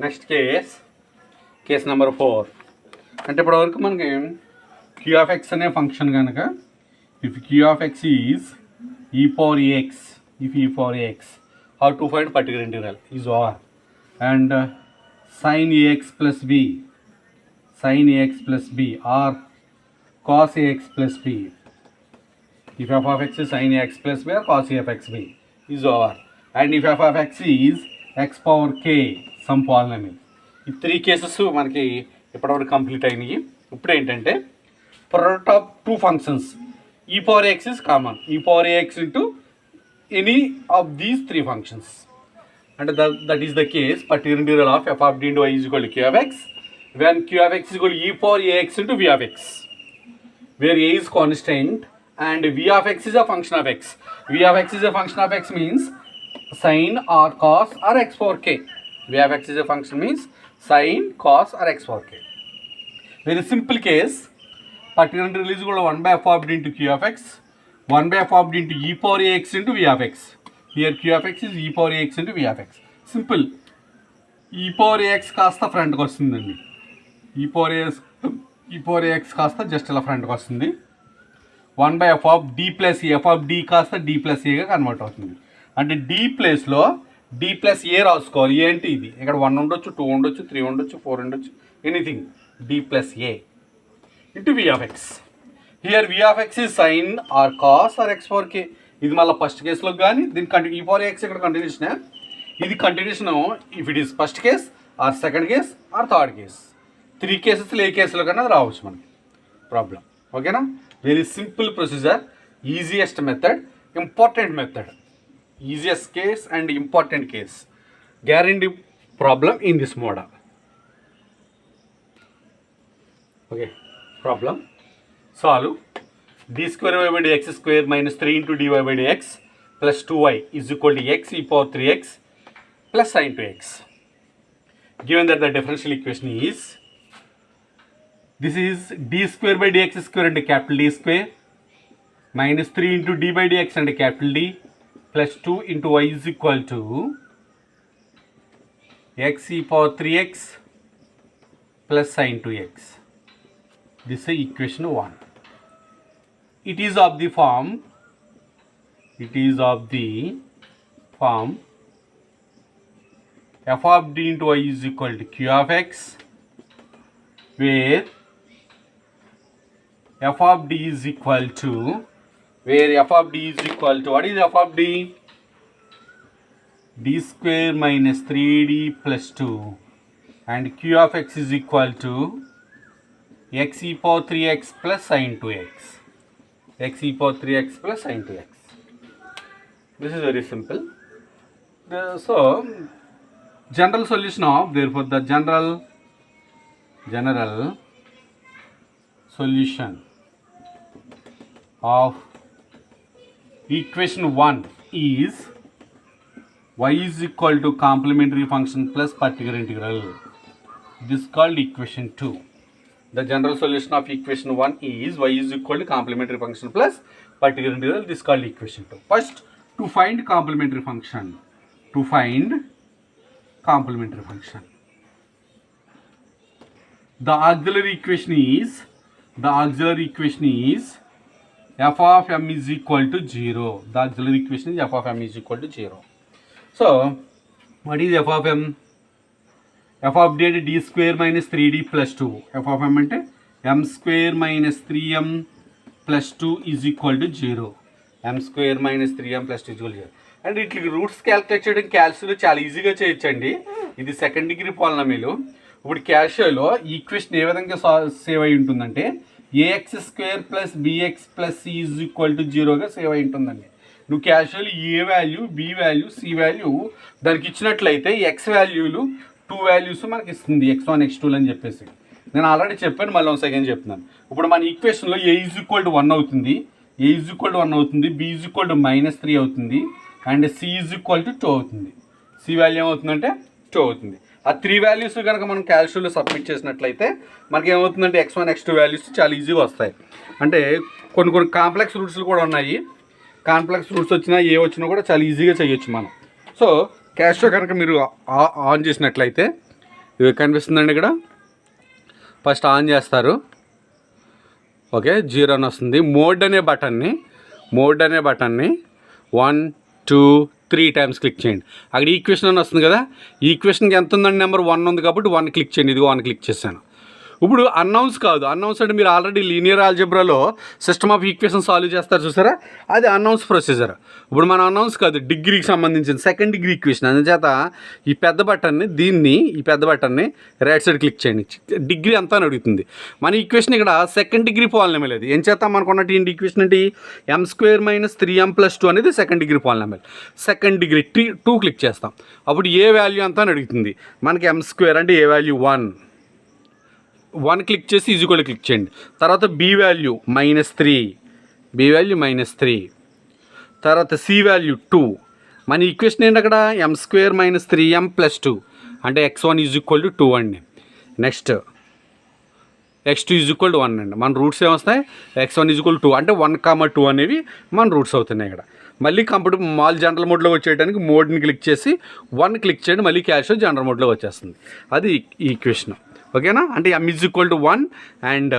Next case number 4. అంటే ఇప్పటివరకు మనకి క్యూ ఆఫ్ ఎక్స్ అనే ఫంక్షన్ కనుక if q of x is e power ax, if e power ax, how to find particular integral is r, and sin ax plus b or cos ax plus b. If f of x is sin ax plus b or cos f x b is r, and if f of x is x power k some polynomial. ఈ 3 cases మనకి ఇప్పటివరకు complete అయినాయి. ఇప్పుడు ఏంటంటే product of 2 functions e power x is common, e power ax into any of these 3 functions, and that is the case particular integral of f of d into y is equal to q of x, when q of x is equal to e power ax into v of x, where a is constant and v of x is a function of x. V of x is a function of x means sin or cos or x power k. V of x is a function means sin, cos or x power k. Very simple case. Particular integral is equal to 1 by f of d into q of x, 1 by f of d into e power ax into v of x. Here q of x is e power ax into v of x. Simple. E power ax కాస్త ఫ్రంట్కి వస్తుందండి. e power ax కాస్త just ఇలా ఫ్రంట్కి వస్తుంది. 1 by f of d plus a, f of d కాస్త d plus a గా convert అవుతుంది. అంటే d ప్లేస్లో d plus a రాసుకోవాలి. ఏంటి ఇది? ఇక్కడ 1 ఉండొచ్చు, 2 ఉండొచ్చు, 3 ఉండొచ్చు, 4 ఉండొచ్చు, anything d plus a into v of x. Here v of x is sin or cos or x power k. ఇది మళ్ళీ ఫస్ట్ కేసులో కానీ దీని e power x ఇక్కడ కంటిన్యూషన్. ఇది continuation if it is first case or second case or third case. 3 కేసెస్లో ఏ కేసులో కన్నా రావచ్చు మనకి ప్రాబ్లం. ఓకేనా? Very simple procedure, easiest method, important method. Easiest case and important case. Guarantee problem in this model. Okay, problem solve. d square y by dx square minus 3 into dy by dx plus 2y is equal to x e power 3x plus sin 2x. Given that the differential equation is, this is d square by dx square and capital D square minus 3 into d by dx and capital D plus 2 into y is equal to x e power 3x plus sin 2x. This is equation 1. It is of the form f of d into y is equal to q of x, where f of d is equal to, what is f of d? d square minus 3d plus 2, and q of x is equal to x e power 3x plus sin 2x. x e power 3x plus sin 2x. This is very simple. So general solution of, therefore the general solution of equation 1 is y is equal to complementary function plus particular integral. This is called equation 2. The general solution of equation 1 is y is equal to complementary function plus particular integral. This is called equation 2. First, to find complementary function. The auxiliary equation is f of m is equal to 0. The auxiliary equation is f of m is equal to 0. So, what is f of m? f of d అంటే d square minus 3d plus 2. f of m అంటే m square minus 3m plus 2 is equal to 0. m square minus 3m plus 2 is equal to 0. And ఇట్లా roots calculate చేయడం క్యాల్షియోలో చాలా ఈజీగా చేయొచ్చండి. ఇది second degree polynomial. ఇప్పుడు క్యాల్షియోలో equation ఏ విధంగా save అయి ఉంటుందంటే a x square plus b x plus c is equal to 0గా సేవ్ అయి ఉంటుందండి. నువ్వు క్యాల్షియోలో a value, b value, c value దానికి ఇచ్చినట్లయితే ఎక్స్ వాల్యూలు 2 వాల్యూస్ మనకి ఇస్తుంది, x1 x2 అని చెప్పేసి. నేను ఆల్రెడీ చెప్పాను, మళ్ళీ వన్ సెకండ్ చెప్తున్నాను. ఇప్పుడు మన ఈక్వేషన్లో ఏ ఈజ్ ఈక్వల్ టు 1 అవుతుంది, బి ఈజ్ ఈక్వల్ టు -3 అవుతుంది, and c is equal to 2 అవుతుంది. సి వాల్యూ ఏమవుతుందంటే 2 అవుతుంది. ఆ 3 వాల్యూస్ కనుక మనం క్యాల్షియోలో సబ్మిట్ చేసినట్లయితే మనకి ఏమవుతుందంటే x1 x2 వాల్యూస్ చాలా ఈజీగా వస్తాయి. అంటే కొన్ని కాంప్లెక్స్ రూట్స్లు కూడా ఉన్నాయి. కాంప్లెక్స్ రూట్స్ వచ్చినా ఏ వచ్చినా కూడా చాలా ఈజీగా చేయొచ్చు మనం. సో క్యాల్షియో కనుక మీరు ఆన్ చేసినట్లయితే ఇవి కనిపిస్తుందండి ఇక్కడ. ఫస్ట్ ఆన్ చేస్తారు, ఓకే, 0 అని వస్తుంది. మోడ్ అనే బటన్ని 1 2 3 టైమ్స్ క్లిక్ చేయండి. అక్కడ ఈక్వేషన్ అని వస్తుంది కదా, ఈక్వేషన్కి ఎంత ఉందండి, నెంబర్ 1 ఉంది కాబట్టి 1 క్లిక్ చేయండి. ఇదిగో 1 క్లిక్ చేశాను. ఇప్పుడు అన్నౌన్స్ కాదు, అన్నౌన్స్ అంటే మీరు ఆల్రెడీ లీనియర్ ఆల్జీబ్రాలో సిస్టమ్ ఆఫ్ ఈక్వేషన్ సాల్వ్ చేస్తారు చూసారా, అది అన్నౌన్స్ ప్రొసీజర్. ఇప్పుడు మన అన్నౌన్స్ కాదు, డిగ్రీకి సంబంధించిన సెకండ్ డిగ్రీ ఈక్వేషన్. అందుచేత ఈ పెద్ద బటన్ని రైట్ సైడ్ క్లిక్ చేయండి. డిగ్రీ అంతా అని అడుగుతుంది. మన ఈక్వేషన్ ఇక్కడ సెకండ్ డిగ్రీ పాలినామిల్. అది ఏం చేద్దాం, మనకున్నట్టు ఈక్వేషన్ ఏంటి, m² - 3m + 2 అనేది second degree polynomial. Second degree 2 click చేస్తాం. అప్పుడు ఏ వాల్యూ అంతా అని అడుగుతుంది. మనకి m² అంటే ఏ వాల్యూ 1 క్లిక్ చేసి ఈజ్వల్ క్లిక్ చేయండి. తర్వాత బి వాల్యూ -3, తర్వాత సి వాల్యూ 2. మన ఈక్వేషన్ ఏంటి అక్కడ, m² - 3m + 2 అంటే x1 = 2 అండి. నెక్స్ట్ x2 = 1 అండి. మన రూట్స్ ఏమొస్తాయి, x1 = 2 అంటే 1, 2 అనేవి మన రూట్స్ అవుతున్నాయి ఇక్కడ. మళ్ళీ కంప్యూటర్ మాల్ జనరల్ మోడ్లో వచ్చేయడానికి మోడ్ని క్లిక్ చేసి 1 క్లిక్ చేయండి. మళ్ళీ క్యాష్ జనరల్ మోడ్లో వచ్చేస్తుంది. అది ఈక్వేషన్, ఓకేనా. అంటే m = 1 అండ్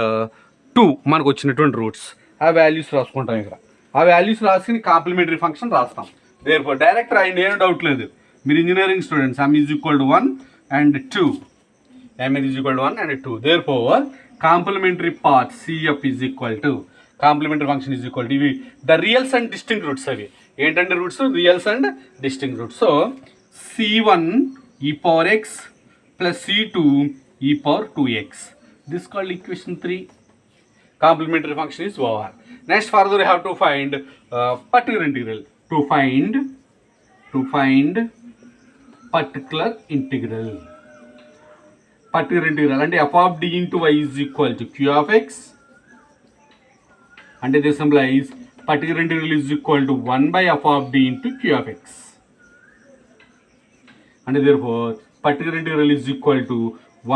2 మనకు వచ్చినటువంటి రూట్స్. ఆ వాల్యూస్ రాసుకుంటాం ఇక్కడ. ఆ వాల్యూస్ రాసుకుని కాంప్లిమెంటరీ ఫంక్షన్ రాస్తాం. దేర్ఫోర్ డైరెక్ట్ రాయండి, ఏం డౌట్ లేదు. మీరు engineering students, m = 1 and 2. Therefore complementary part CF complementary function ఇవి the reals and distinct roots. అవి ఏంటంటే roots, reals and distinct roots. So C1 e⁴x + C2 e⁴2x. This is called equation 3. Complementary function is over. Next, further you have to find particular integral. To find particular integral. And f of d into y is equal to q of x. And this implies particular integral is equal to 1 by f of d into q of x. And therefore particular integral is equal to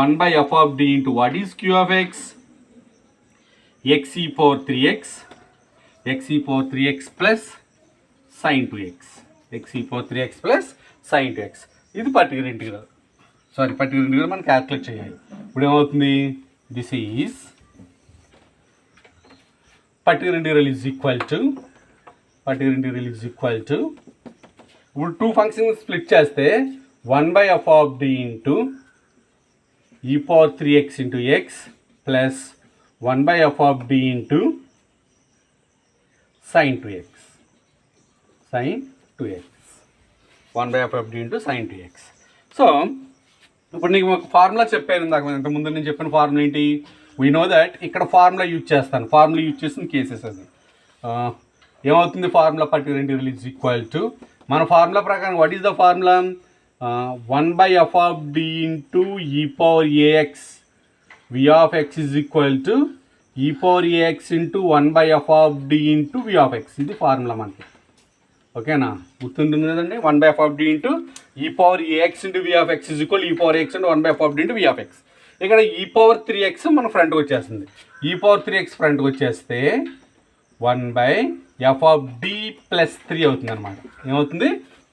1 by f of d into what is q of x? X e⁴3x plus sin 2x. x plus sin 2x. ఇది particular integral. Particular integral మనం calculate చేయాలి. ఇప్పుడు ఏమవుతుంది, this is particular integral is equal to ఇప్పుడు 2 function split చేస్తే 1 by f of d into e⁴3x into x plus 1 by f of d into sin 2x. 1 by f of d into sin 2x. So ఇప్పుడు నీకు ఒక formula చెప్పాను ఇందాక, ఇంతకుముందు నేను చెప్పిన ఫార్ములా ఏంటి, వీ నో దట్. ఇక్కడ ఫార్ములా యూజ్ చేస్తాను, ఫార్ములా యూజ్ చేసిన కేసెస్ అది ఏమవుతుంది. Formula particular integral is equal to, మన ఫార్ములా ప్రకారం what is the formula, 1 by f of d into e⁴ax. v of x is equal to e⁴ax into 1 by f of d into v of x. ఇది formula మనకి, ఓకేనా, గుర్తుంటుంది కదండి. 1 by f of d into e⁴ax into v of x is equal e⁴ax into 1 by f of d into v of x. ఇక్కడ e⁴3x మన ఫ్రంట్కి వచ్చేస్తుంది. e⁴3x ఫ్రంట్కి వచ్చేస్తే 1 by f of d plus 3 అవుతుంది అనమాట. ఏమవుతుంది,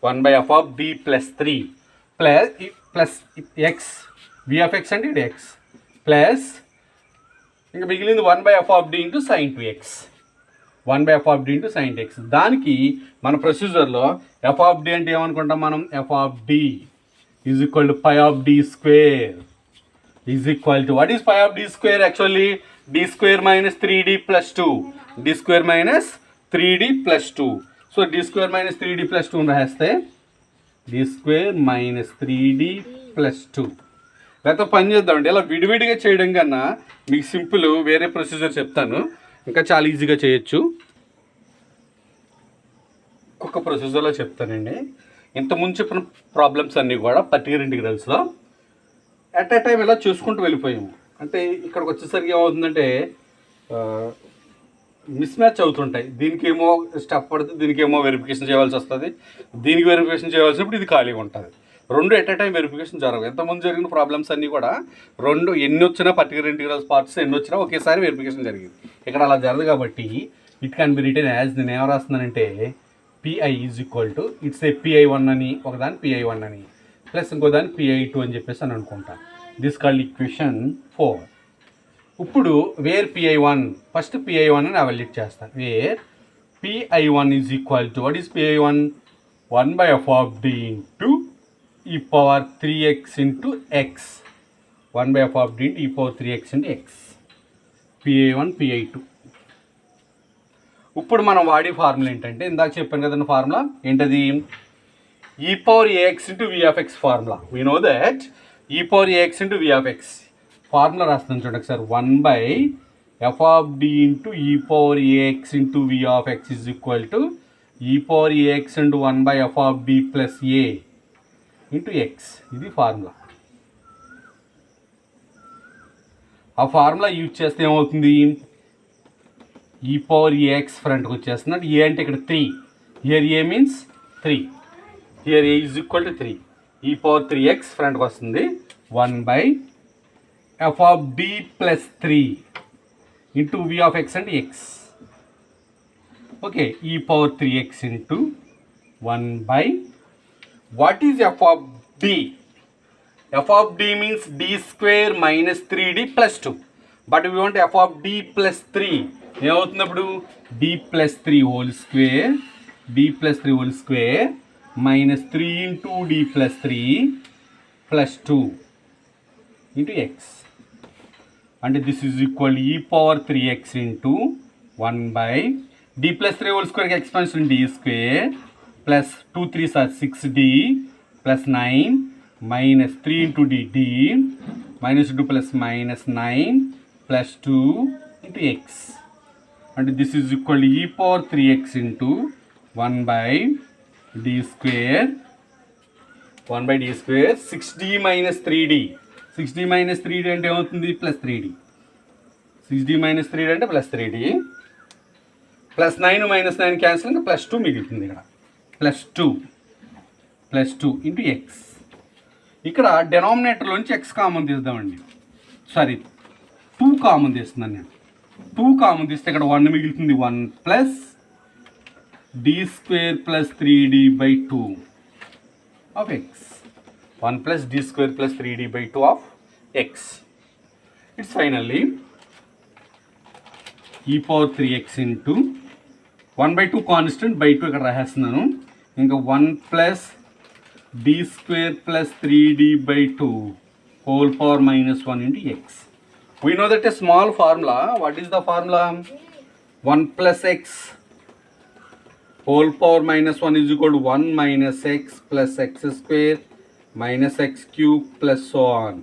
1 by f of d plus 3 plus x, v of x అంటే ఇది x, ప్లస్ ఇంకా మిగిలింది 1 by f of d into sin 2x. 1 by f of d into sin 2x. దానికి మన ప్రొసీజర్లో f of d అంటే ఏమనుకుంటాం మనం, f of d is equal to pi of d square is equal to, what is pi of d square actually, d square minus 3d plus 2. d square minus 3d plus 2. So d square minus 3d plus 2 రాస్తే d square minus 3d plus 2. లేకపోతే పని చేద్దామండి, ఇలా విడివిడిగా చేయడం కన్నా మీకు simple వేరే ప్రొసీజర్ చెప్తాను, ఇంకా చాలా ఈజీగా చేయొచ్చు. ఒక్కొక్క ప్రొసీజర్లో చెప్తానండి. ఇంతకుముందు చెప్పిన ప్రాబ్లమ్స్ అన్నీ కూడా పర్టికులర్ ఇంటిగ్రల్స్లో అట్ ఏ టైం ఇలా చూసుకుంటూ వెళ్ళిపోయాము. అంటే ఇక్కడికి వచ్చేసరికి ఏమవుతుందంటే మిస్ మ్యాచ్ అవుతుంటాయి. దీనికేమో స్టెప్ పడుతుంది, దీనికేమో వెరిఫికేషన్ చేయవలసి వస్తుంది, దీనికి వెరిఫికేషన్ చేయవలసినప్పుడు ఇది ఖాళీగా ఉంటుంది. రెండు ఎట్ ఏ టైం వెరిఫికేషన్ జరగదు. ఎంతమంది జరిగిన ప్రాబ్లమ్స్ అన్నీ కూడా రెండు ఎన్ని వచ్చినా పర్టికులర్ ఇంటిగ్రల్స్ పార్ట్స్ ఎన్ని వచ్చినా ఒకేసారి వెరిఫికేషన్ జరిగింది. ఇక్కడ అలా జరగదు కాబట్టి it can be return as, నేను ఏం రాస్తున్నానంటే PI is equal to, it's a PI1 అని, ఒకదాని PI1 అని. ప్లస్ ఇంకో దాన్ని PI2 అని చెప్పేసి అని అనుకుంటా. This called equation 4. ఇప్పుడు వేర్ PI1 ఫస్ట్ PI1 అని ఎవాల్యుయేట్ చేస్తాను. Where PI1 is equal to what is PI1 1/f of d into e power 3x into x 1/f of d into e power 3x into x PI1 PI2. ఇప్పుడు మనం వాడే formula ఏంటంటే ఇందాక చెప్పాను కదండి formula ఏంటది e power ax into v of x formula. We know that e power ax into v of x formula రాస్తున్నాను చూడండి ఒకసారి 1/f of d into e power ax into v of x is equal to e power ax into 1/f of d plus a into x. ఇది formula. ఆ formula use చేస్తే ఏమవుతుంది e power ax ఫ్రంట్కి వచ్చేస్తున్నాడు. ఏ అంటే ఇక్కడ 3, here A means 3, here A is equal to 3, e power 3x ఫ్రంట్కి వస్తుంది 1/f of d plus 3 into v of x and x. Okay, e power 3x into 1 what is f of d? f of d means d square minus 3d plus 2, but we want f of d plus 3. ఏమవుతుంది అప్పుడు d plus 3 whole square, d plus 3 whole square minus 3 into d plus 3 plus 2 into x. And this is equal to e power 3x into 1/d plus 3 whole square expansion d square plus 2 3s are 6d plus 9 minus 3 into d minus 2 plus minus 9 plus 2 into x. And this is equal to e power 3x into 1/d square 6d minus 3d. 6d minus 3d అంటే ఏమవుతుంది plus 3d. 6d minus 3d అంటే plus 3d plus 9 minus 9 cancel ఇంకా plus 2 మిగులుతుంది ఇక్కడ. Plus 2 into X. ఇక్కడ డెనామినేటర్లోంచి X common తీద్దామండి. Sorry 2 common తీస్తున్నాను నేను. 2 common తీస్తే ఇక్కడ 1 మిగులుతుంది. 1 plus d square plus 3d by 2 of X. 1 plus d square plus 3d by 2 of x. It's finally e power 3x into 1/2 constant by 2 ఇక్కడ రాసేస్తున్నాను. ఇంకా 1 plus d square plus 3d by 2 whole power minus 1 into x. We know that a small formula. What is the formula? 1 plus x whole power minus 1 is equal to 1 minus x plus x square minus x cube plus so on.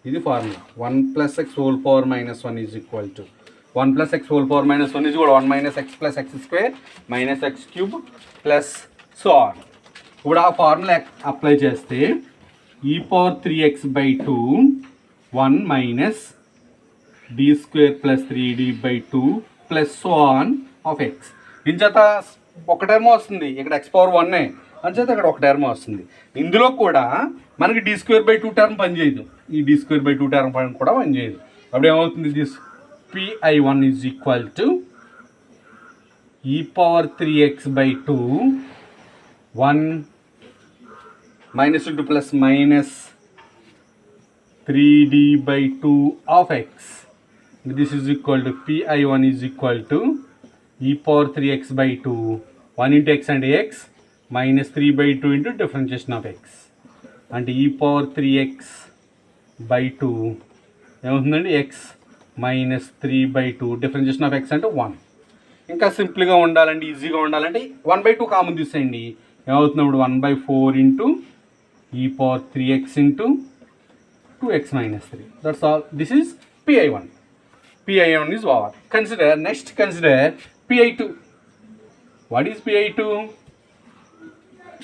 ఇది formula. 1 plus x whole power minus 1 is equal to 1 plus x whole power minus 1 is equal to 1 minus x plus x square minus x cube plus so on. ఇప్పుడు ఆ formula apply చేస్తే e power 3x by 2 1 minus d square plus 3d by 2 plus so on of x. ఇంచేత ఒక term వస్తుంది ఇక్కడ x power 1 అంచేత ఇక్కడ ఒక టర్మ్ వస్తుంది. ఇందులో కూడా మనకి d square by 2 టర్మ్ పనిచేయదు. ఈ d square by 2 టర్మ్ కూడా పనిచేయదు. అప్పుడు ఏమవుతుంది this PI1 is equal to e power 3x by 2 1 minus 2 plus minus 3d by 2 of x. This is equal to PI1 is equal to e power 3x by 2 1 into x and x minus 3 by 2 into differentiation of x. And e power 3x by 2 ఏమవుతుందండి x minus 3 by 2 differentiation of x అంటే 1. ఇంకా సింపుల్గా ఉండాలంటే ఈజీగా ఉండాలంటే 1/2 common తీసేయండి. ఏమవుతున్నప్పుడు 1/4 into e power 3x into 2x minus 3. That's all. This is PI1. PI1 is over. Consider PI2. What is PI2?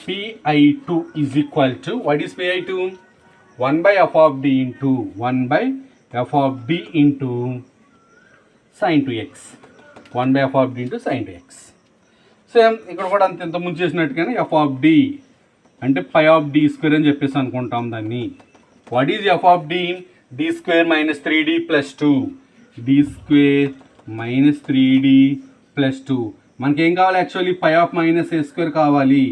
PI2 is equal to, what is PI2? 1/f of d into 1/f of d into sin 2x. 1/f of d into sin 2x. Same ఇక్కడ కూడా అంత ఇంతకుముందు చేసినట్టుగానే f of d అంటే pi of d square అని చెప్పేసి అనుకుంటాం దాన్ని. What is f of d? d square minus 3d plus 2. d square minus 3d plus 2. మనకి ఏం కావాలి actually pi of minus a square కావాలి.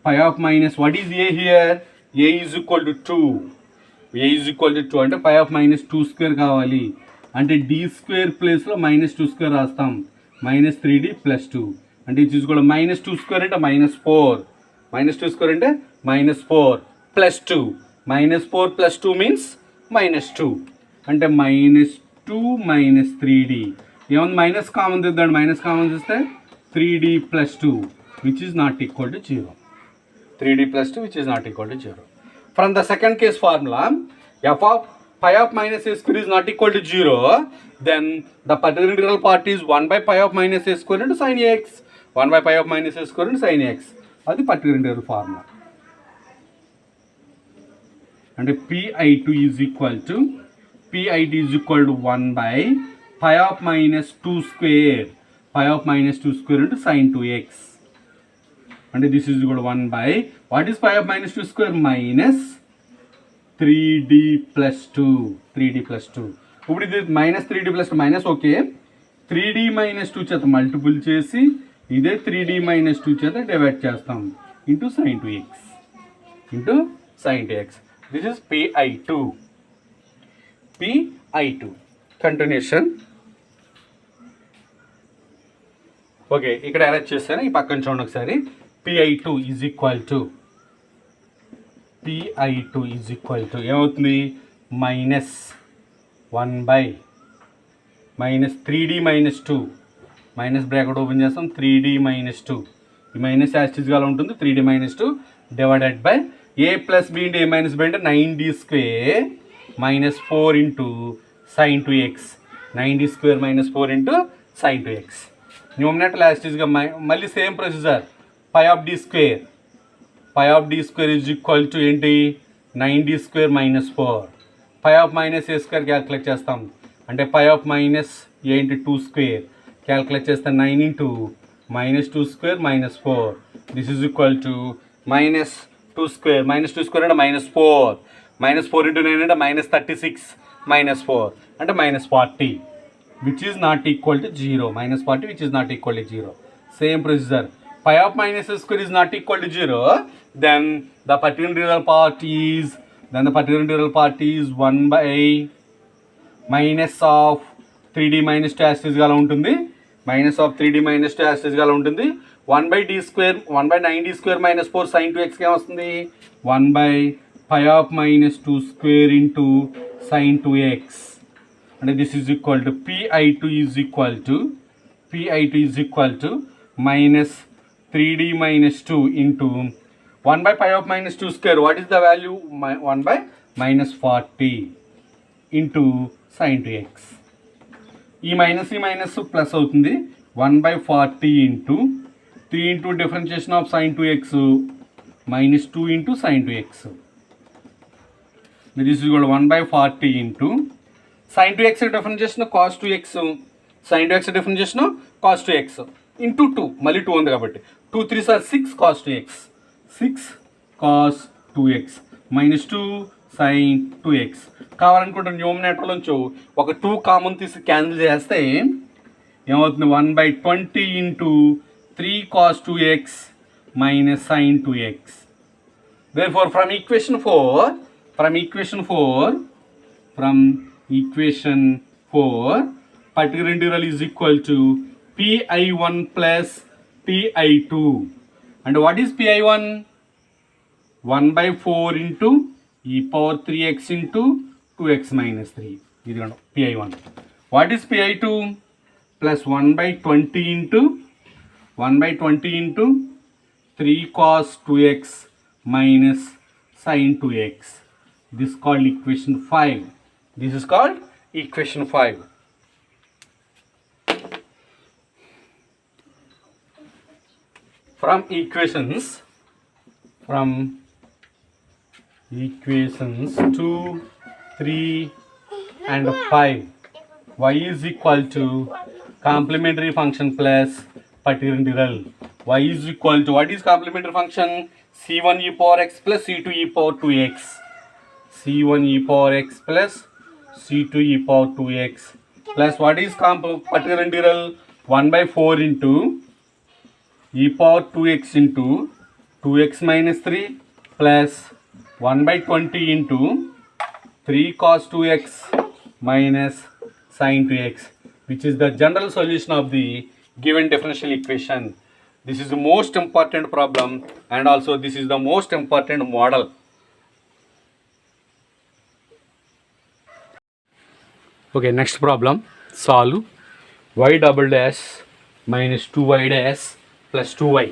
pi of minus, what is a here? A is equal to 2, A is equal to 2 అంటే పై of minus 2 square కావాలి అంటే D square ప్లేస్లో minus 2 square రాస్తాం, minus 3d plus 2 అంటే ఇది చూసుకోవాలి. Minus 2 square అంటే -4, మైనస్ 2 స్క్వేర్ అంటే -4 ప్లస్ 2, -4 ప్లస్ 2 మీన్స్ -2 అంటే -2 మైనస్ 3d. ఏమన్నా మైనస్ కామన్ తీద్దాం, మైనస్ కామన్ తీస్తే 3d plus 2 which is not equal to 0. 3d plus 2 which is not equal to 0. From the second case formula, f of pi of minus a square is not equal to 0, then the particular integral part is 1 by pi of minus a square into sin x. 1 by pi of minus a square into sin x. That is the particular integral formula. And pi2 is equal to 1 by pi of minus 2 square. Pi of minus 2 square into sin 2x. And this is equal to 1 by, what is pi of minus 2 square? Minus 3d plus 2. 3d plus 2. ఇప్పుడు ఇది minus 3d plus 2 minus okay, 3d minus 2 చేత multiple చేసి ఇదే 3d minus 2 చేత divide చేస్తాం into sine 2x. Into sine 2x. This is pi2. pi2 continuation. Okay, ఇక్కడ arrange చేస్తాను, ఈ పక్కన చూడండి ఒకసారి. pi2 ఈజ్ ఈక్వల్ టు ఏమవుతుంది? Minus 1 by minus 3d minus 2, minus bracket open చేస్తాం, 3d మైనస్ 2, ఈ మైనస్ యాస్టిస్గా ఉంటుంది, 3d minus 2 divided by a plus b into a minus b అంటే 9d square minus 4 into sine 2x. 9d square minus 4 into sine 2x. Numerator యాస్టిస్గా మళ్ళీ same procedure. Phi of D square is equal to ఏంటి? 9d square minus 4. Phi of minus a square calculate చేస్తాం అంటే పై of minus a into 2 square calculate చేస్తే 9 into minus 2 square minus 4. This is equal to minus 2 square. Minus 2 square అంటే -4. -4 into 9 అంటే -36 minus 4 అంటే -40 which is not equal to 0. -40 which is not equal to 0. Same procedure. Pi of minus a square is not equal to 0, then the particular integral part is 1 by minus of 3d minus 2 asterisk గా ఉంటుంది, minus of 3d minus 2 asterisk గా ఉంటుంది. 1 by d square, 1 by 9d square minus 4 sin 2x గా వస్తుంది. 1 by pi of minus 2 square into sin 2x. And this is equal to pi2 is equal to minus 3d minus 2 into 1 by pi of minus 2 square. What is the value? 1 by minus 40 into sin 2x. ఈ minus plus అవుతుంది. 1 by 40 into 3 into differentiation of sin 2x minus 2 into sin 2x. This is equal to 1 by 40 into sin 2x differentiation cos 2x. sin 2x differentiation cos 2x into 2. మళ్ళీ 2 ఉంది కాబట్టి 2 3s are 6 cos 2x. 6 cos 2x minus 2 sin 2x. కావాలనుకుంటే న్యూమినేటర్లోంచి ఒక 2 common తీసి cancel చేస్తే ఏమవుతుంది? 1 by 20 into 3 cos 2x minus sin 2x. Therefore from equation 4 particular integral is equal to pi1 plus pi2. And what is pi1? 1 by 4 into e power 3x into 2x minus 3. This is pi1. What is pi2? Plus 1 by 20 into 3 cos 2x minus sin 2x. This is called equation 5. This is called equation 5. From equations 2, 3 and 5, y is equal to complementary function plus particular integral. Y is equal to, what is complementary function? C1 e power x plus C2 e power 2x. C1 e power x plus C2 e power 2x plus what is particular integral? 1 by 4 into e power 2x into 2x minus 3 plus 1/20 into 3 cos 2x minus sin 2x, which is the general solution of the given differential equation. This is the most important problem, and also this is the most important model. Okay, next problem. Solve y double dash minus 2y dash plus 2y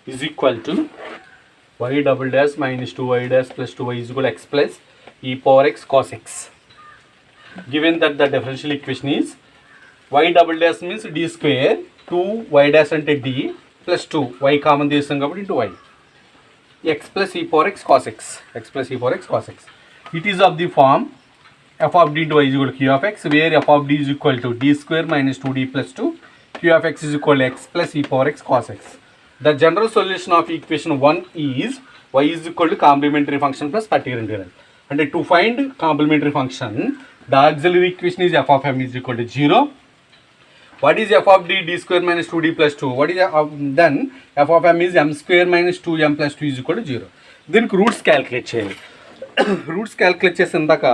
is equal to y double dash minus 2y dash plus 2y is equal to x plus e power x cos x. Given that the differential equation is y double dash means d square 2y dash ante d plus 2 y common తీసుకున్నాం కాబట్టి into y x plus e power x cos x, x plus e power x cos x. It is of the form f of d into y is equal to q of x, where f of d is equal to d square minus 2d plus 2, q of x is equal to x plus e power x cos x. The general solution of equation 1 is y is equal to complementary function plus particular integral. And to find complementary function, the auxiliary equation is f of m is equal to 0. What is f of d? D square minus 2d plus 2. What is then f of m is m square minus 2m plus 2 is equal to 0. దీనికి roots calculate చేయాలి. Roots calculate చేసిన దాకా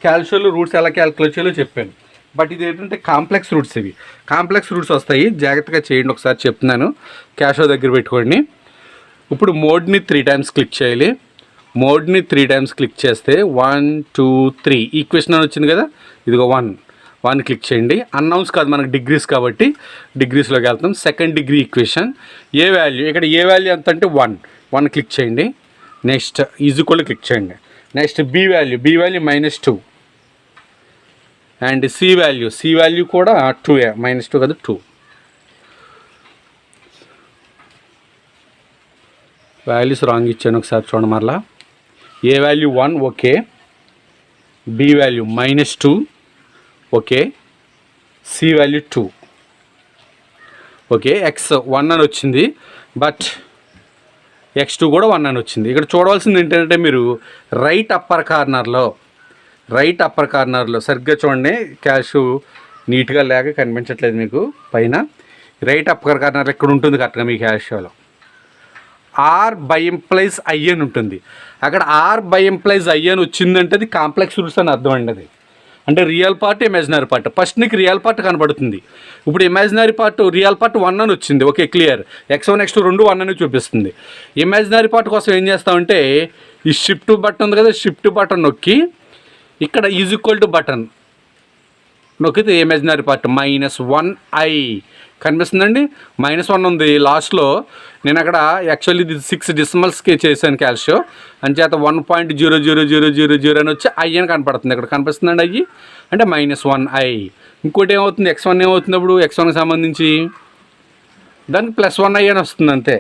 క్యాల్షియంలో roots ఎలా calculate చేయాలో చెప్పాను. But ఇది ఏంటంటే complex roots, ఇవి కాంప్లెక్స్ రూట్స్ వస్తాయి. జాగ్రత్తగా చేయండి, ఒకసారి చెప్తున్నాను, క్యాషో దగ్గర పెట్టుకోండి. ఇప్పుడు మోడ్ని 3 times క్లిక్ చేయాలి. మోడ్ని 3 times క్లిక్ చేస్తే 1 2 3 ఈక్వేషన్ అని వచ్చింది కదా, ఇదిగో 1 క్లిక్ చేయండి. అన్నౌన్స్ కాదు, మనకు డిగ్రీస్ కాబట్టి డిగ్రీస్లోకి వెళ్తాం. Second degree equation a value, ఇక్కడ ఏ వాల్యూ ఎంత అంటే 1 క్లిక్ చేయండి. నెక్స్ట్ ఈజ్ ఈక్వల్ క్లిక్ చేయండి. Next b value -2 and c value కూడా 2 -2 కదా 2. వాల్యూస్ రాంగ్ ఇచ్చాను, ఒకసారి చూడండి మరలా. A value 1 okay, b value -2 okay, c value 2 okay. X 1 అని వచ్చింది, బట్ x2 కూడా 1 అని వచ్చింది. ఇక్కడ చూడవలసింది ఏంటంటే మీరు రైట్ అప్పర్ కార్నర్లో సరిగ్గా చూడండి, క్యాష్ నీట్గా లేక కనిపించట్లేదు మీకు పైన. రైట్ అప్పర్ కార్నర్ ఇక్కడ ఉంటుంది కరెక్ట్గా మీ క్యాష్లో. ఆర్ బై ఇంప్లైజ్ ఐ అని ఉంటుంది. అక్కడ ఆర్ బై ఇంప్లైజ్ ఐ అని వచ్చిందంటే అది కాంప్లెక్స్ రూట్స్ అని అర్థం అండి. అది అంటే real part imaginary part. First నీకు రియల్ పార్ట్ కనబడుతుంది, ఇప్పుడు ఇమాజినరీ పార్ట్ రియల్ పార్ట్ 1 అని వచ్చింది. Okay, clear. x1 x2 రెండు 1 అని చూపిస్తుంది. ఇమాజినరీ పార్ట్ కోసం ఏం చేస్తామంటే ఈ షిఫ్ట్ బటన్ ఉంది కదా, షిఫ్ట్ బటన్ నొక్కి ఇక్కడ ఈజ్ ఈక్వల్ టు బటన్ నొక్కితే ఇమాజినరీ పార్ట్ -1i కనిపిస్తుందండి. -1 ఉంది లాస్ట్లో. నేను అక్కడ యాక్చువల్లీ ఇది 6 డెసిమల్స్కి చేశాను క్యాల్షియో, అంచేత 1.00000 అని వచ్చి ఐ అని కనపడుతుంది. ఇక్కడ కనిపిస్తుందండి అయ్యి, అంటే -1i. ఇంకోటి ఏమవుతుంది, x1 ఏమవుతుంది, అప్పుడు x1కి సంబంధించి దానికి +1i అని వస్తుంది అంతే.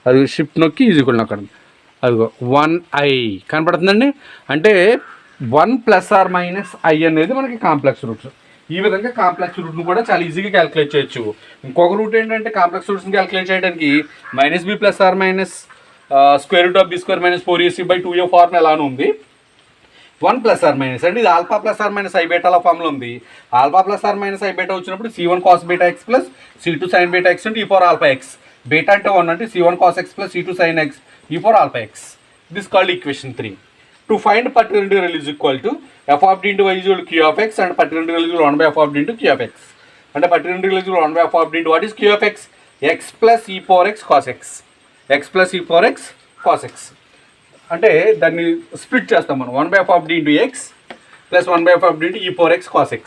అది షిఫ్ట్ నొక్కి ఈజ్ ఈక్వల్ నొక్కండి, అదిగో 1i కనపడుతుందండి. అంటే 1 ± i అనేది మనకి కాంప్లెక్స్ రూట్స్. ఈ విధంగా కాంప్లెక్స్ రూట్ను కూడా చాలా ఈజీగా క్యాలిక్యులేట్ చేయొచ్చు. ఇంకొక రూట్ ఏంటంటే కాంప్లెక్స్ రూట్స్ని క్యాలిక్యులేట్ చేయడానికి -b ± √b² - 4ac/2a ఫార్మ్ ఎలానో ఉంది. 1 ± అంటే ఇది ఆల్ఫా ± i బీటాల ఫార్మ్లో ఉంది. ఆల్ఫా ± i బీటా వచ్చినప్పుడు c1 cos βx c2 sin βx e power αx. Beta అంటే 1 అంటే c1 cos x c2 sin x e power αx. This called equation 3. To find particular integral is equal to f of d into y is equal to q of x, and particular integral is equal to 1/f of d into q of x. And particular integral is equal to 1/f of d into what is q of x? X plus e power x cos x. X plus e power x cos x. అంటే దాన్ని split చేస్తాం మనం. 1/f of d into x plus 1/f of d into e power x cos x.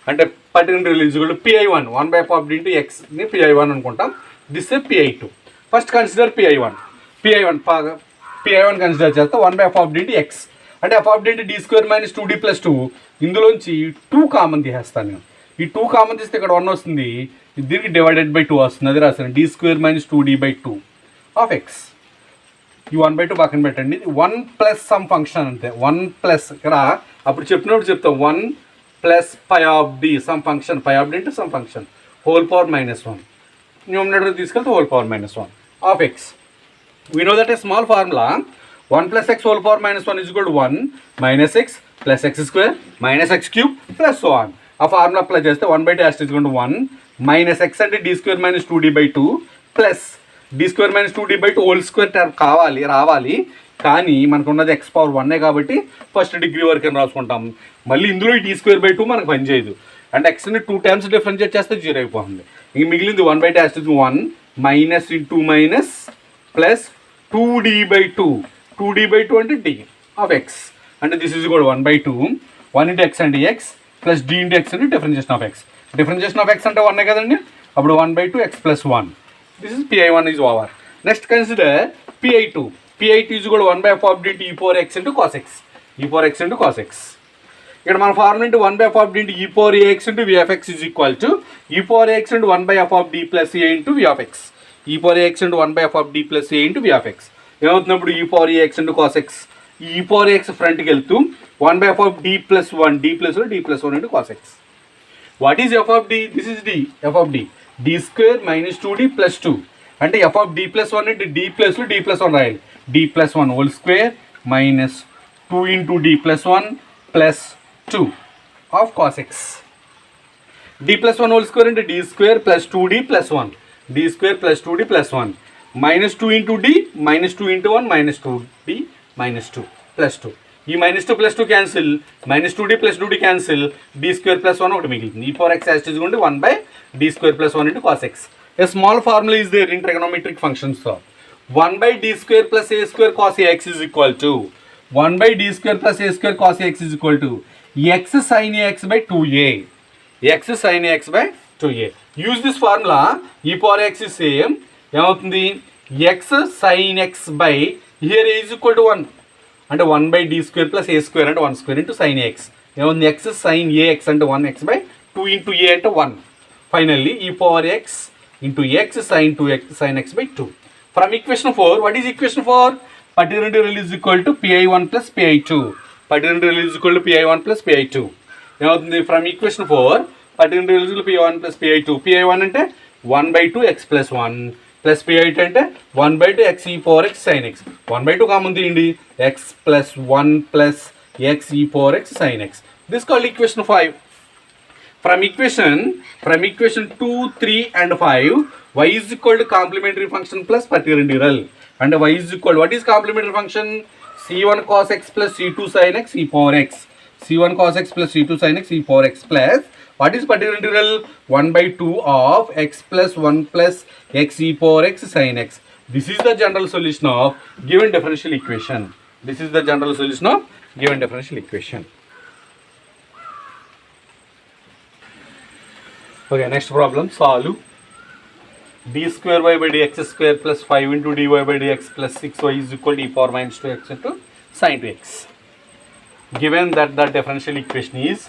అంటే particular integral is equal to pi1 1/f of d into x ని pi1 అనుకుంటాం. This is pi2. First consider pi1 consider చేస్తే 1/f of d into x అంటే f of d into d square minus 2d plus 2. ఇందులోంచి 2 common తీసేస్తాను నేను. ఈ 2 common తీస్తే ఇక్కడ 1 వస్తుంది, దీనికి /2 వస్తుంది. అది రాస్తాను d square minus 2d/2 of x. ఈ 1/2 పక్కన పెట్టండి. ఇది 1 ప్లస్ సమ్ ఫంక్షన్ అంతే. 1 ప్లస్ ఇక్కడ అప్పుడు చెప్పినప్పుడు చెప్తాం 1 plus phi of D some function, phi of D అంటే some function whole power -1 numerator తీసుకెళ్తే whole power -1 of x. We know that a small formula 1 plus x whole power -1 is equal to 1 minus x plus x square minus x cube plus so on. ఆ formula apply చేస్తే 1/2 is equal to 1 minus x అంటే d square minus 2d/2 plus d square minus 2d/2 whole square term రావాలి. కానీ మనకు ఉన్నది x power 1 కాబట్టి first degree వరకు అని రాసుకుంటాం. మళ్ళీ ఇందులో ఈ d²/2 మనకు పనిచేయదు, అంటే xని 2 టైమ్స్ డిఫరెన్షియేట్ చేస్తే 0 అయిపోతుంది. ఇంక మిగిలింది 1/1 minus into minus plus 2d/2. 2d/2 అంటే d ఆఫ్ x, అంటే దిస్ ఈజ్ కూడా 1/2 1 into x and x plus d into x అంటే differentiation of x. Differentiation of x అంటే 1 కదండి, అప్పుడు 1/2 x plus 1. This is pi1 is over. Next consider pi2. pi2 is కూడా 1/f of d e power x into cos x. e power x into cos x. ఇక్కడ మన formula into 1/f of d e power ax into v of x is equal to e power ax into 1/f of d plus a into v of x. e power ax into 1/f of d plus a into v of x ఏమవుతున్నప్పుడు e power ax into cos x. ఈ e power ax ఫ్రంట్కి వెళ్తూ 1/f of d plus 1 d plus 1 d plus 1 into cos x. What is f of d? This is d. f of d. d square minus 2d plus 2. అంటే f of d plus 1 into d plus 2 d plus 1 రాయాలి. d plus 1 whole square minus 2 into d plus 1 plus 2 of cos x. d plus 1 whole square into d square plus 2d plus 1. d square plus 2d plus 1 minus 2 into d minus 2 into 1 minus 2d minus 2 plus 2. ఈ minus 2 plus 2 cancel, minus 2d plus 2d cancel, d square plus 1 ఒకటి మిగిలింది. e power x as it is 1/d square plus 1 into cos x. A small formula is there in trigonometric functions. So 1/d square plus a square cos ax is equal to 1/d square plus a square cos ax is equal to x sin ax by 2a. x sin ax by 2a. Use this formula. e power x is same. ఏమవుతుంది x sin x by here a is equal to 1. అంటే 1/d square plus ఏ square అంటే 1 square into sine X. ఏముంది x sin ax అంటే 1x by 2 into a అంటే 1. Finally e power x into x sin 2x sin x by 2. From equation 4, what is equation 4? Partial integral is equal to pi1 plus pi2. Partial integral is equal to pi1 plus pi2. ఏమవుతుంది from equation 4 partial integral is equal to pi1 plus pi2. pi1 అంటే 1/2 x plus 1 plus pi2 అంటే 1/2 x e power x sin x. 1/2 common తీయండి, x plus 1 plus x e power x sin x. This called equation 5. From equation 2, 3 and 5, y is equal to complementary function plus partial integral. And y is equal, what is complementary function? c1 cos x plus c2 sin x e power x. c1 cos x plus c2 sin x e power x plus what is partial integral? 1/2 of x plus 1 plus x e power x sin x. This is the general solution of given differential equation. This is the general solution of given differential equation. Okay, next problem. Solve d square y by dx square plus 5 into dy by dx plus 6y is equal to e power minus 2x into sin 2x. Given that the differential equation is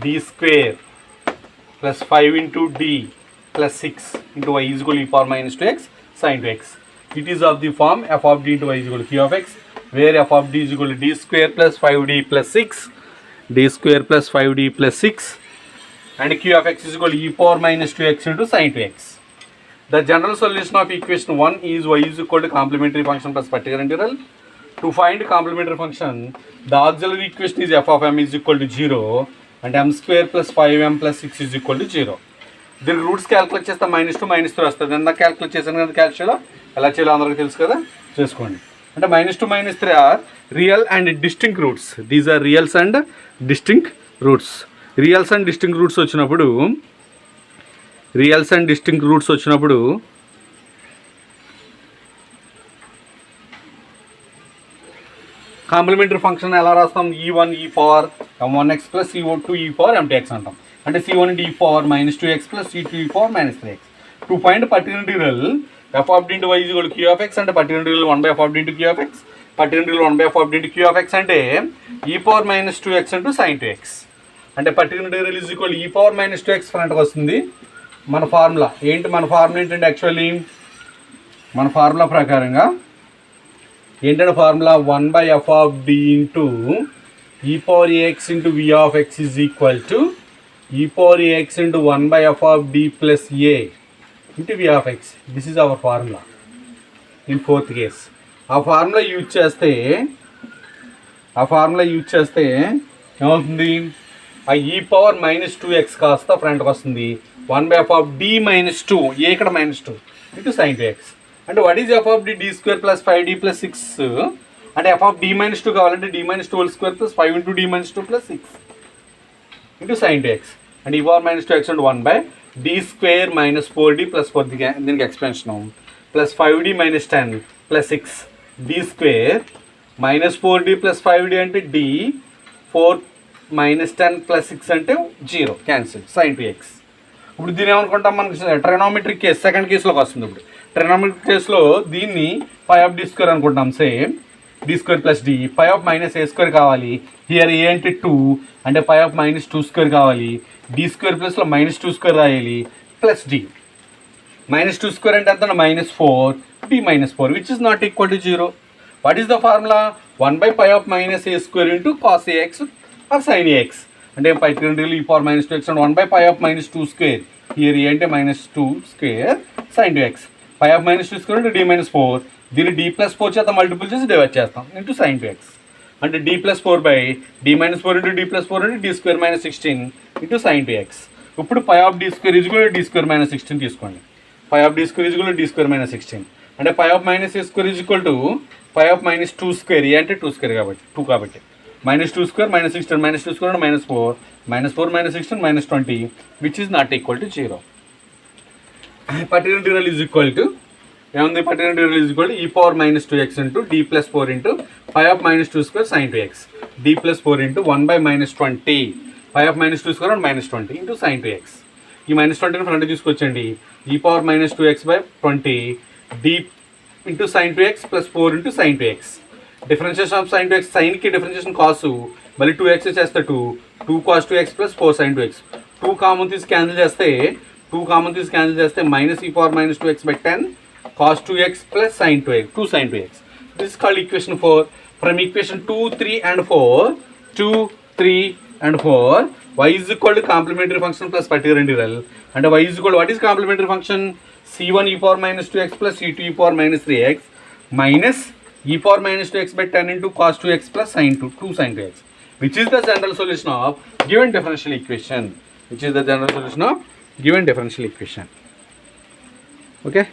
d square plus 5 into d plus 6 into y is equal to e power minus 2x sin 2x. It is of the form f of d into y is equal to q of x, where f of d is equal to d square plus 5d plus 6, d square plus 5d plus 6, and q of x is equal to e power minus 2x into sin 2x. The general solution of equation 1 is y is equal to complementary function plus partial integral. To find complementary function, the auxiliary equation is f of m is equal to 0 and m square plus 5m plus 6 is equal to 0. దీనికి roots calculate చేస్తే -2 -3 వస్తుంది. ఎంత calculate చేశాను కదా, క్యాల్కులేట్లో ఎలా చేయాలో అందరికీ తెలుసు కదా, చేసుకోండి. అంటే -2 -3 are real and distinct roots. These are reals and distinct roots. Reals and distinct roots వచ్చినప్పుడు కాంప్లిమెంటరీ ఫంక్షన్ ఎలా రాస్తాం? e1 e power m1x plus c2 e power m2x అంటాం. అంటే c1 e power -2x plus c2 e power -3x. To find partial integral f of d into y is equal to q of x అంటే partial integral 1/f of d into q of x. partial integral 1/f of d into q of x అంటే e power -2x into sin 2x. అంటే partial integral is equal to e power -2x ఫ్రంట్కి వస్తుంది. మన formula ఏంటంటే actually మన formula ప్రకారంగా ఏంటంటే formula 1/f of d into e power ax into v of x is equal to e power ax into 1/f of d plus a into v of x. This is our formula in fourth case. ఆ formula use చేస్తే ఏమవుతుంది? ఆ e power -2x కాస్త ఫ్రంట్కి వస్తుంది. 1/f of d -2 a ఇక్కడ -2 into sin 2x. అంటే what is f of d d square plus 5d plus 6 అంటే f of D minus two కావాలంటే D minus two whole square plus 5 into D minus two plus 6 into sine two x అంటే e power minus two x అంటే 1 by D square minus 4d plus 4 దీనికి expansion plus 5d minus 10 plus 6 D square minus 4d plus 5d అంటే D 4 minus 10 plus 6 అంటే 0 cancel sign two x. ఇప్పుడు దీన్ని ఏమనుకుంటాం మనకి trigonometric case second కేసులోకి వస్తుంది. ఇప్పుడు ట్రిగోనోమెట్రిక్ కేసులో దీన్ని పై ఆఫ్ డి స్క్వేర్ అనుకుంటాం same d square plus d pi of minus a square కావాలి హియర్ ఏ అంటే 2 అంటే పై ఆఫ్ మైనస్ 2 స్క్వేర్ కావాలి డి స్క్వేర్ ప్లస్లో మైనస్ 2 స్క్వేర్ రాయాలి ప్లస్ డి మైనస్ 2 స్క్వేర్ అంటే ఎంత minus 4 d minus 4 which is not equal to 0. What is the formula 1 by pi of minus a square into cos AX are sine a x అంటే phi into e power minus 2 x and 1 by pi of minus 2 square here a అంటే minus 2 square sine two x phi of minus 2 square into D minus 4 దీన్ని D plus 4 చేత multiple చేసి divide చేస్తాం into sine two x అంటే D plus 4 by D minus 4 into D plus 4 into D square minus 16 into sine two x. ఇప్పుడు phi of D square is కూడా D square minus 16 తీసుకోండి phi of D square is కూడా D square minus 16 అంటే పై of minus a square is equal to phi of minus 2 square a అంటే 2 square కాబట్టి 2 కాబట్టి minus 2 square minus 16 minus 2 square minus 4 minus 16 minus 20 which is not equal to 0. Particular integral is equal to ఏముంది particular integral is equal to e power minus 2x into D plus 4 into phi of minus 2 square sine two x D plus 4 into 1 by minus 20 phi of minus 2 square and minus 20 into sine two X. ఈ minus 20ని front తీసుకొచ్చండి e power minus 2x by 20 D into sine two x plus 4 into sine two x differentiation of sine two x సైన్కి differentiation cos మళ్ళీ 2x చేస్తే 2 cos 2x plus 4 sine two x 2 common తీసి cancel చేస్తే minus e power minus 2x by 10 cos 2x plus sin 2x 2 sin 2x. This is called equation 4. From equation 2, 3 and 4 y is equal to complementary function plus particular integral and y is equal to what is complementary function c1 e power minus 2x plus c2 e power minus 3x minus e power minus 2x by 10 into cos 2x plus sin 2 sin 2x which is the general solution of given differential equation. Okay.